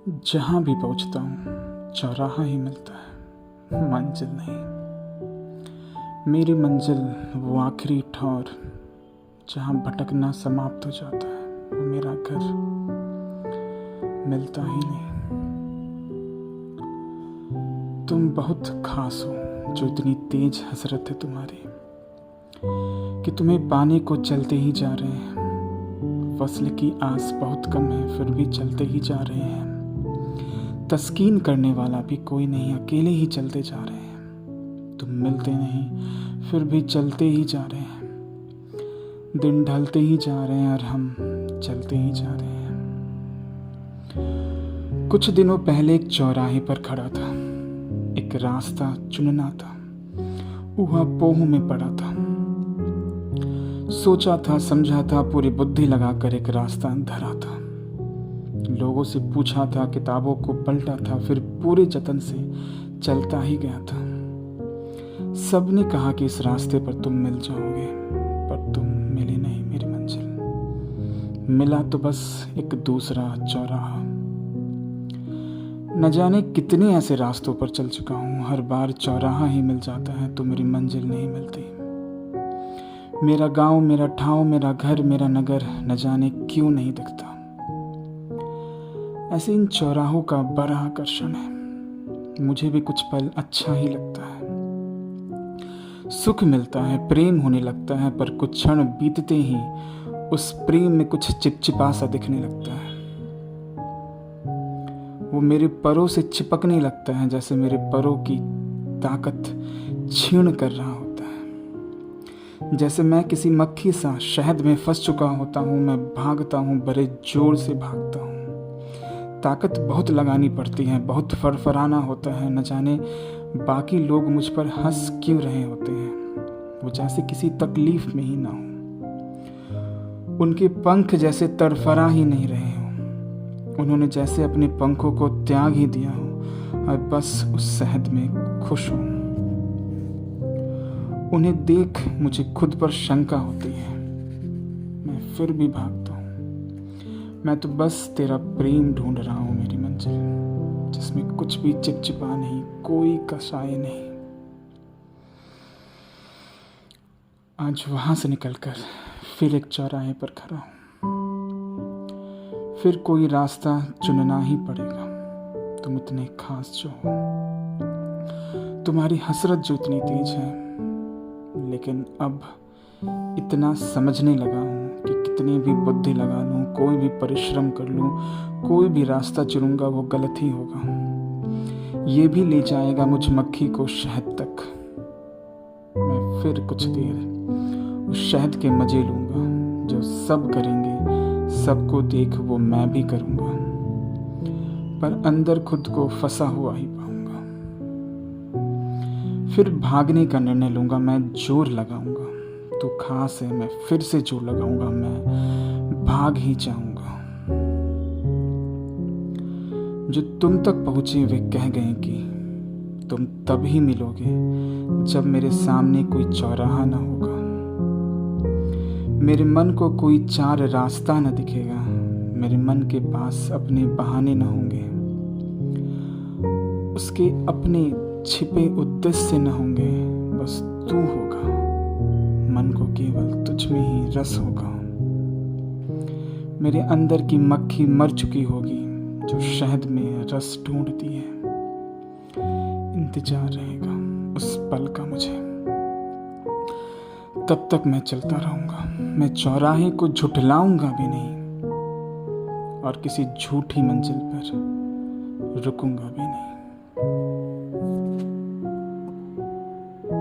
जहाँ भी पहुँचता हूँ चौराहा ही मिलता है, मंजिल नहीं। मेरी मंजिल वो आखिरी ठौर जहाँ भटकना समाप्त हो जाता है, वो मेरा घर मिलता ही नहीं। तुम बहुत खास हो, जो इतनी तेज हसरत है तुम्हारी कि तुम्हें पाने को चलते ही जा रहे हैं। वस्ल की आस बहुत कम है, फिर भी चलते ही जा रहे हैं। तस्कीन करने वाला भी कोई नहीं, अकेले ही चलते जा रहे हैं। तुम मिलते नहीं, फिर भी चलते ही जा रहे हैं। दिन ढलते ही जा रहे हैं और हम चलते ही जा रहे हैं। कुछ दिनों पहले एक चौराहे पर खड़ा था, एक रास्ता चुनना था, ऊहा-पोह में पड़ा था। सोचा था, समझा था, पूरी बुद्धि लगाकर एक रास्ता धरा था। लोगों से पूछा था, किताबों को पलटा था, फिर पूरे जतन से चलता ही गया था। सबने कहा कि इस रास्ते पर तुम मिल जाओगे, पर तुम मिले नहीं मेरी मंजिल। मिला तो बस एक दूसरा चौराहा। न जाने कितने ऐसे रास्तों पर चल चुका हूँ, हर बार चौराहा ही मिल जाता है तो मेरी मंजिल नहीं मिलती। मेरा गांव, मेरा ठाव, मेरा घर, मेरा नगर न जाने क्यों नहीं दिखता। ऐसे इन चौराहों का बड़ा आकर्षण है। मुझे भी कुछ पल अच्छा ही लगता है, सुख मिलता है, प्रेम होने लगता है, पर कुछ क्षण बीतते ही उस प्रेम में कुछ चिपचिपा सा दिखने लगता है। वो मेरे परों से चिपकने लगता है, जैसे मेरे परों की ताकत छीन कर रहा होता है। जैसे मैं किसी मक्खी सा शहद में फंस चुका होता हूँ। मैं भागता हूँ, बड़े जोर से भागता हूँ। ताकत बहुत लगानी पड़ती है, बहुत फरफराना होता है। न जाने बाकी लोग मुझ पर हंस क्यों रहे होते हैं, वो जैसे किसी तकलीफ में ही ना हो। उनके पंख जैसे तड़फड़ा ही नहीं रहे हो। उन्होंने जैसे अपने पंखों को त्याग ही दिया हो और बस उस शहद में खुश हो। उन्हें देख मुझे खुद पर शंका होती है, मैं फिर भी भागता हूँ। मैं तो बस तेरा प्रेम ढूंढ रहा हूँ मेरी मंजिल, जिसमें कुछ भी चिपचिपा नहीं, कोई कसाई नहीं। आज वहां से निकलकर फिर एक चौराहे पर खड़ा हूँ। फिर कोई रास्ता चुनना ही पड़ेगा। तुम इतने खास जो हो, तुम्हारी हसरत जो इतनी तेज है, लेकिन अब इतना समझने लगा हूँ कि कितनी भी बुद्धि लगा लूँ, कोई भी परिश्रम कर लूँ, कोई भी रास्ता चुनूंगा वो गलत ही होगा। ये भी ले जाएगा मुझ मक्खी को शहद तक। मैं फिर कुछ देर उस शहद के मजे लूँगा, जो सब करेंगे, सबको देख वो मैं भी करूँगा, पर अंदर खुद को फंसा हुआ ही पाऊँगा। फिर भागने का निर्णय लूँगा, मैं जोर लगाऊँगा। तो खास है, मैं फिर से जोर लगाऊंगा, मैं भाग ही जाऊंगा। जो तुम तक पहुंचे वे कह गए कि तुम तब ही मिलोगे जब मेरे सामने कोई चौराहा ना होगा। मेरे मन को कोई चार रास्ता न दिखेगा। मेरे मन के पास अपने बहाने न होंगे, उसके अपने छिपे उद्देश्य न होंगे। बस तू होगा, मन को केवल तुझ में ही रस होगा। मेरे अंदर की मक्खी मर चुकी होगी, जो शहद में रस ढूंढती है। इंतजार रहेगा उस पल का मुझे, तब तक मैं चलता रहूंगा। मैं चौराहे को झुठलाऊंगा भी नहीं और किसी झूठी मंजिल पर रुकूंगा भी नहीं।